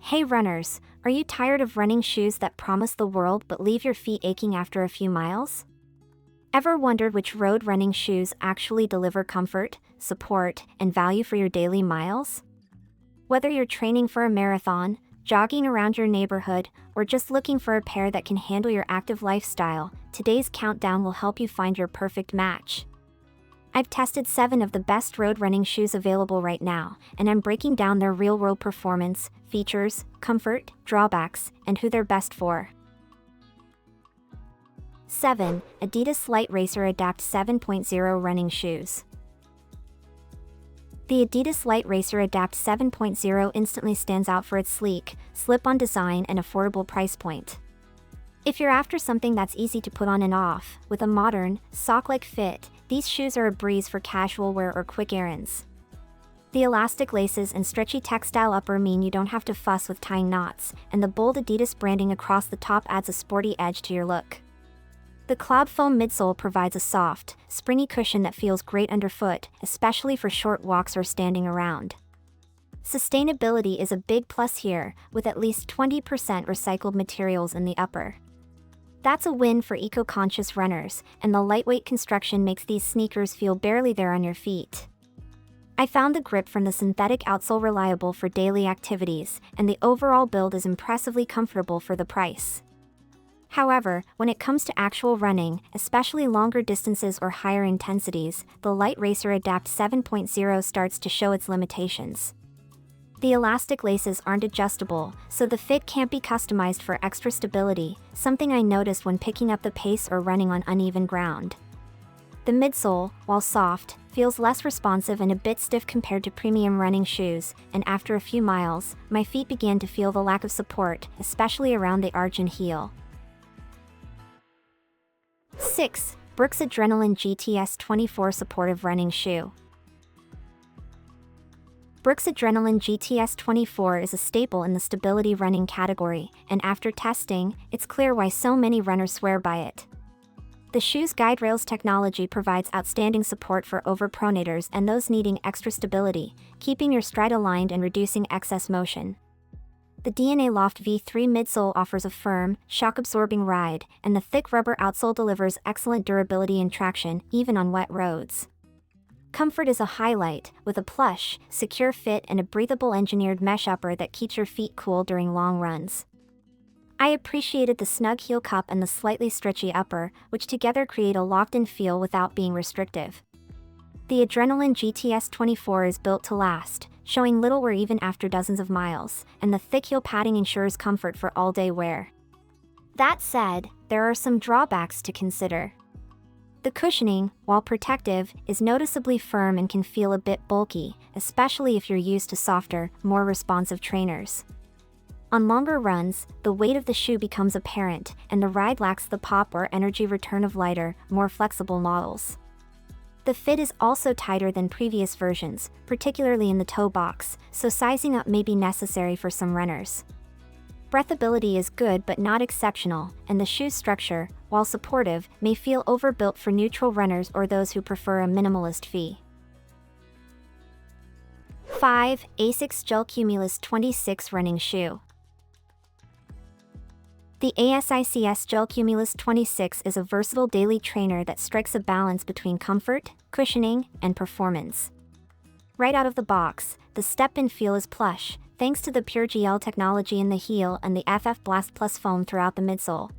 Hey runners, are you tired of running shoes that promise the world but leave your feet aching after a few miles? Ever wondered which road running shoes actually deliver comfort, support, and value for your daily miles? Whether you're training for a marathon, jogging around your neighborhood, or just looking for a pair that can handle your active lifestyle, today's countdown will help you find your perfect match. I've tested 7 of the best road running shoes available right now, and I'm breaking down their real-world performance, features, comfort, drawbacks, and who they're best for. 7. Adidas Lite Racer Adapt 7.0 Running Shoes. The Adidas Lite Racer Adapt 7.0 instantly stands out for its sleek, slip-on design and affordable price point. If you're after something that's easy to put on and off, with a modern, sock-like fit, these shoes are a breeze for casual wear or quick errands. The elastic laces and stretchy textile upper mean you don't have to fuss with tying knots, and the bold Adidas branding across the top adds a sporty edge to your look. The cloud foam midsole provides a soft, springy cushion that feels great underfoot, especially for short walks or standing around. Sustainability is a big plus here, with at least 20% recycled materials in the upper. That's a win for eco-conscious runners, and the lightweight construction makes these sneakers feel barely there on your feet. I found the grip from the synthetic outsole reliable for daily activities, and the overall build is impressively comfortable for the price. However, when it comes to actual running, especially longer distances or higher intensities, the Lite Racer Adapt 7.0 starts to show its limitations. The elastic laces aren't adjustable, so the fit can't be customized for extra stability, something I noticed when picking up the pace or running on uneven ground. The midsole, while soft, feels less responsive and a bit stiff compared to premium running shoes, and after a few miles, my feet began to feel the lack of support, especially around the arch and heel. 6. Brooks Adrenaline GTS 24 Supportive Running Shoe. Brooks Adrenaline GTS 24 is a staple in the stability running category, and after testing, it's clear why so many runners swear by it. The shoe's guide rails technology provides outstanding support for overpronators and those needing extra stability, keeping your stride aligned and reducing excess motion. The DNA Loft V3 midsole offers a firm, shock-absorbing ride, and the thick rubber outsole delivers excellent durability and traction, even on wet roads. Comfort is a highlight, with a plush, secure fit and a breathable engineered mesh upper that keeps your feet cool during long runs. I appreciated the snug heel cup and the slightly stretchy upper, which together create a locked-in feel without being restrictive. The Adrenaline GTS 24 is built to last, showing little wear even after dozens of miles, and the thick heel padding ensures comfort for all-day wear. That said, there are some drawbacks to consider. The cushioning, while protective, is noticeably firm and can feel a bit bulky, especially if you're used to softer, more responsive trainers. On longer runs, the weight of the shoe becomes apparent, and the ride lacks the pop or energy return of lighter, more flexible models. The fit is also tighter than previous versions, particularly in the toe box, so sizing up may be necessary for some runners. Breathability is good but not exceptional, and the shoe's structure, while supportive, may feel overbuilt for neutral runners or those who prefer a minimalist feel. 5. ASICS Gel-Cumulus 26 Running Shoe. The ASICS Gel-Cumulus 26 is a versatile daily trainer that strikes a balance between comfort, cushioning, and performance. Right out of the box, the step-in feel is plush, thanks to the Pure GL technology in the heel and the FF Blast Plus foam throughout the midsole.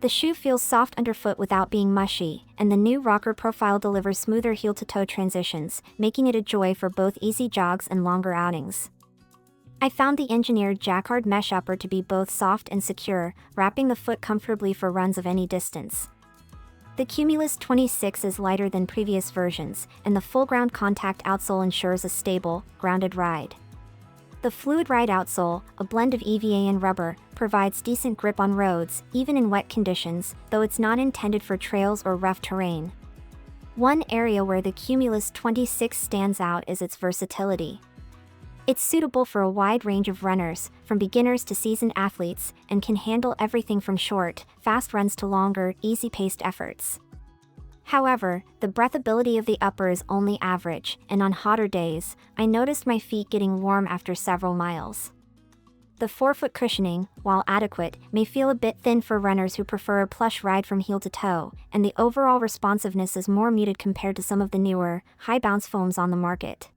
The shoe feels soft underfoot without being mushy, and the new rocker profile delivers smoother heel-to-toe transitions, making it a joy for both easy jogs and longer outings. I found the engineered jacquard mesh upper to be both soft and secure, wrapping the foot comfortably for runs of any distance. The Cumulus 26 is lighter than previous versions, and the full ground contact outsole ensures a stable, grounded ride. The Fluid Ride outsole, a blend of EVA and rubber, provides decent grip on roads, even in wet conditions, though it's not intended for trails or rough terrain. One area where the Cumulus 26 stands out is its versatility. It's suitable for a wide range of runners, from beginners to seasoned athletes, and can handle everything from short, fast runs to longer, easy-paced efforts. However, the breathability of the upper is only average, and on hotter days, I noticed my feet getting warm after several miles. The forefoot cushioning, while adequate, may feel a bit thin for runners who prefer a plush ride from heel to toe, and the overall responsiveness is more muted compared to some of the newer, high-bounce foams on the market.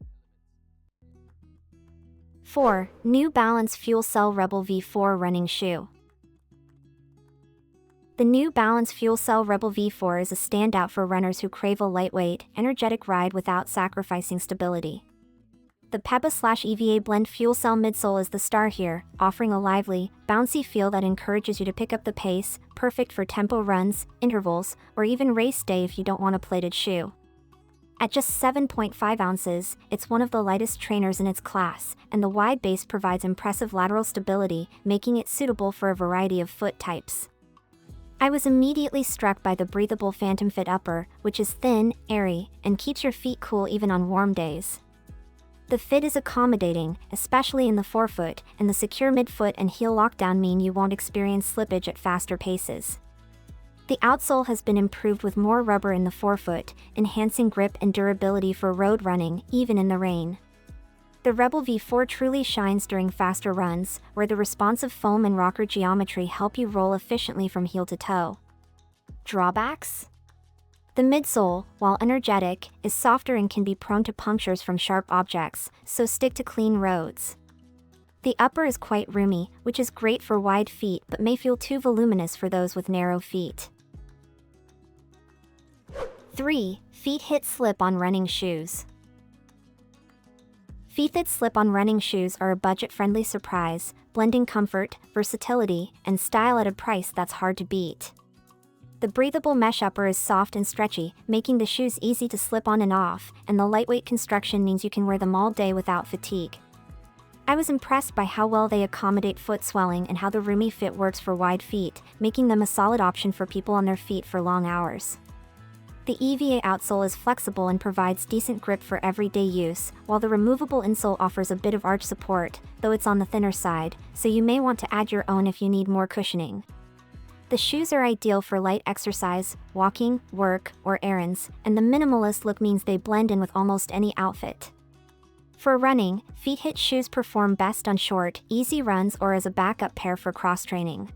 4. New Balance FuelCell Rebel V4 Running Shoe. The New Balance FuelCell Rebel V4 is a standout for runners who crave a lightweight, energetic ride without sacrificing stability. The PEBA/EVA blend FuelCell midsole is the star here, offering a lively, bouncy feel that encourages you to pick up the pace, perfect for tempo runs, intervals, or even race day if you don't want a plated shoe. At just 7.5 ounces, it's one of the lightest trainers in its class, and the wide base provides impressive lateral stability, making it suitable for a variety of foot types. I was immediately struck by the breathable Phantom Fit upper, which is thin, airy, and keeps your feet cool even on warm days. The fit is accommodating, especially in the forefoot, and the secure midfoot and heel lockdown mean you won't experience slippage at faster paces. The outsole has been improved with more rubber in the forefoot, enhancing grip and durability for road running, even in the rain. The Rebel V4 truly shines during faster runs, where the responsive foam and rocker geometry help you roll efficiently from heel to toe. Drawbacks? The midsole, while energetic, is softer and can be prone to punctures from sharp objects, so stick to clean roads. The upper is quite roomy, which is great for wide feet but may feel too voluminous for those with narrow feet. 3. Feethit Slip On Running Shoes. Feethit Slip On running shoes are a budget-friendly surprise, blending comfort, versatility, and style at a price that's hard to beat. The breathable mesh upper is soft and stretchy, making the shoes easy to slip on and off, and the lightweight construction means you can wear them all day without fatigue. I was impressed by how well they accommodate foot swelling and how the roomy fit works for wide feet, making them a solid option for people on their feet for long hours. The EVA outsole is flexible and provides decent grip for everyday use, while the removable insole offers a bit of arch support, though it's on the thinner side, so you may want to add your own if you need more cushioning. The shoes are ideal for light exercise, walking, work, or errands, and the minimalist look means they blend in with almost any outfit. For running, Feethit shoes perform best on short, easy runs or as a backup pair for cross-training.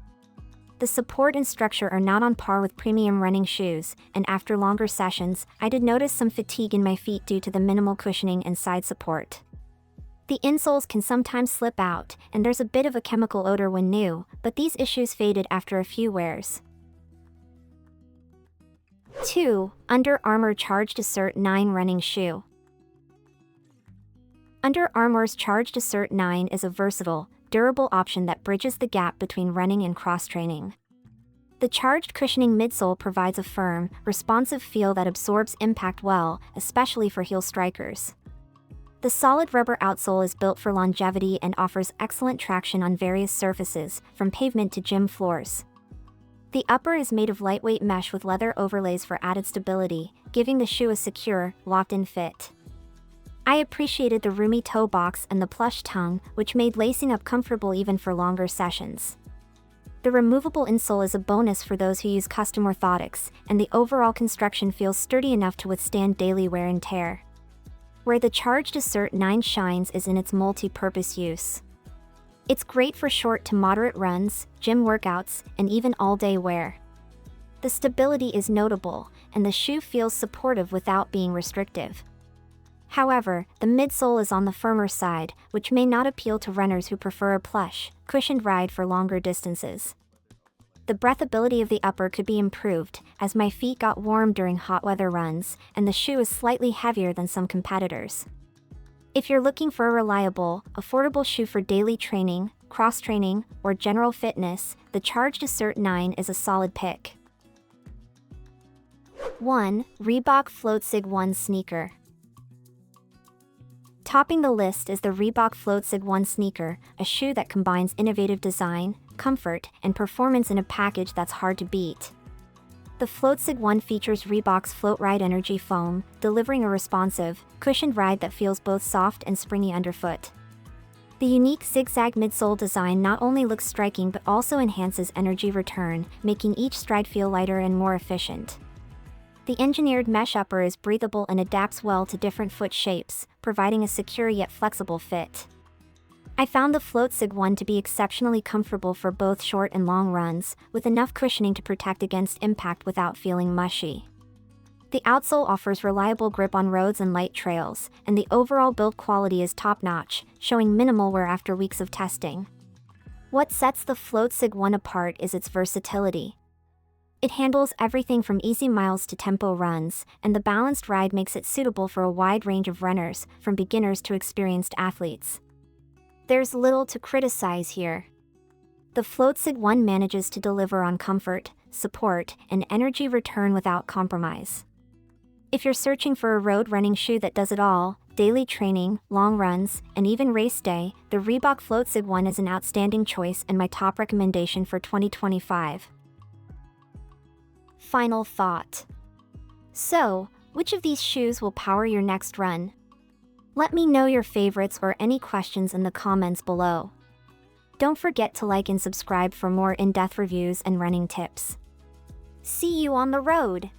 The support and structure are not on par with premium running shoes, and after longer sessions, I did notice some fatigue in my feet due to the minimal cushioning and side support. The insoles can sometimes slip out, and there's a bit of a chemical odor when new, but these issues faded after a few wears. 2. Under Armour Charged Assert 9 Running Shoe. Under Armour's Charged Assert 9 is a versatile, durable option that bridges the gap between running and cross-training. The charged cushioning midsole provides a firm, responsive feel that absorbs impact well, especially for heel strikers. The solid rubber outsole is built for longevity and offers excellent traction on various surfaces, from pavement to gym floors. The upper is made of lightweight mesh with leather overlays for added stability, giving the shoe a secure, locked-in fit. I appreciated the roomy toe box and the plush tongue, which made lacing up comfortable even for longer sessions. The removable insole is a bonus for those who use custom orthotics, and the overall construction feels sturdy enough to withstand daily wear and tear. Where the Charged Assert 9 shines is in its multi-purpose use. It's great for short to moderate runs, gym workouts, and even all-day wear. The stability is notable, and the shoe feels supportive without being restrictive. However, the midsole is on the firmer side, which may not appeal to runners who prefer a plush, cushioned ride for longer distances. The breathability of the upper could be improved, as my feet got warm during hot weather runs, and the shoe is slightly heavier than some competitors. If you're looking for a reliable, affordable shoe for daily training, cross-training, or general fitness, the Charged Assert 9 is a solid pick. 1. Reebok Floatzig 1 Sneaker. Topping the list is the Reebok Floatzig 1 sneaker, a shoe that combines innovative design, comfort, and performance in a package that's hard to beat. The Floatzig 1 features Reebok's Float Ride Energy foam, delivering a responsive, cushioned ride that feels both soft and springy underfoot. The unique zigzag midsole design not only looks striking but also enhances energy return, making each stride feel lighter and more efficient. The engineered mesh upper is breathable and adapts well to different foot shapes, providing a secure yet flexible fit. I found the Floatzig one to be exceptionally comfortable for both short and long runs, with enough cushioning to protect against impact without feeling mushy. The outsole offers reliable grip on roads and light trails, and the overall build quality is top-notch, showing minimal wear after weeks of testing. What sets the Floatzig one apart is its versatility. It handles everything from easy miles to tempo runs, and the balanced ride makes it suitable for a wide range of runners, from beginners to experienced athletes. There's little to criticize here. The Floatzig one manages to deliver on comfort, support, and energy return without compromise. If you're searching for a road running shoe that does it all, daily training, long runs, and even race day, the Reebok Floatzig one is an outstanding choice and my top recommendation for 2025. Final thought. So, which of these shoes will power your next run? Let me know your favorites or any questions in the comments below. Don't forget to like and subscribe for more in-depth reviews and running tips. See you on the road!